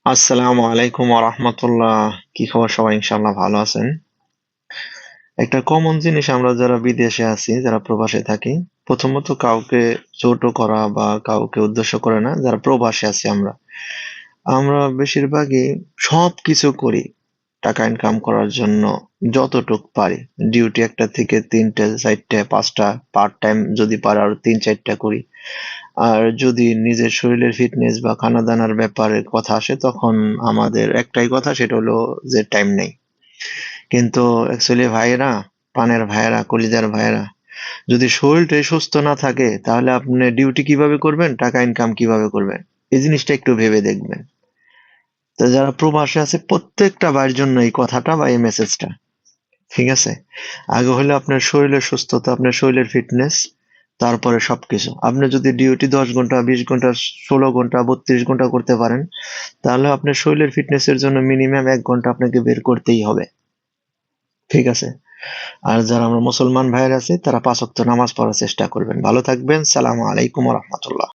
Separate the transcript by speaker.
Speaker 1: আসসালামু আলাইকুম ওয়া রাহমাতুল্লাহ। কি খবর সবাই? ইনশাআল্লাহ ভালো আছেন। একটা কমন জিনিস আমরা যারা বিদেশে আছি, যারা প্রবাসে থাকি, প্রথমত কাউকে ছোট করা বা কাউকে উদ্দেশ্য করে না, যারা প্রবাসে আছি আমরা। আমরা বেশিরভাগই সবকিছু করি টাকা ইনকাম করার জন্য যতটুক পারি। ডিউটি ১টা থেকে ৩টে, ৪টে, ৫টা পার্ট টাইম যদি পারি আরো ৩-৪ টা করি। আর যদি নিজের শরীরের ফিটনেস বা খানাদানার ব্যাপারে কথা আসে তখন আমাদের একটাই কথা সেটা হলো যে টাইম নেই। কিন্তু অ্যাকচুয়ালি ভাইয়েরা, প্রাণের ভাইয়েরা, কলিজার ভাইয়েরা, যদি শরীরটাই সুস্থ না থাকে তাহলে আপনি ডিউটি কিভাবে করবেন, টাকা ইনকাম কিভাবে করবেন? এই জিনিসটা একটু ভেবে দেখবেন। তো যারা প্রবাসে আছে প্রত্যেকটা ভাইয়ের জন্য এই কথাটা বা এই মেসেজটা। ঠিক আছে? আগে হলো আপনার শরীরের সুস্থতা, আপনার শরীরের ফিটনেস, তারপরে সবকিছু। আপনি যদি ডিউটি ১০ ঘন্টা, ২০ ঘন্টা, ১৬ ঘন্টা, ৩২ ঘন্টা করতে পারেন, তাহলে আপনার শরীরের ফিটনেসের জন্য মিনিমাম ১ ঘন্টা আপনাকে বের করতেই হবে। ঠিক আছে? আর যারা আমরা মুসলমান ভাইয়েরা আছি তারা ৫ ওয়াক্ত নামাজ পড়ার চেষ্টা করবেন। ভালো থাকবেন। সালামু আলাইকুম ওয়া রাহমাতুল্লাহ।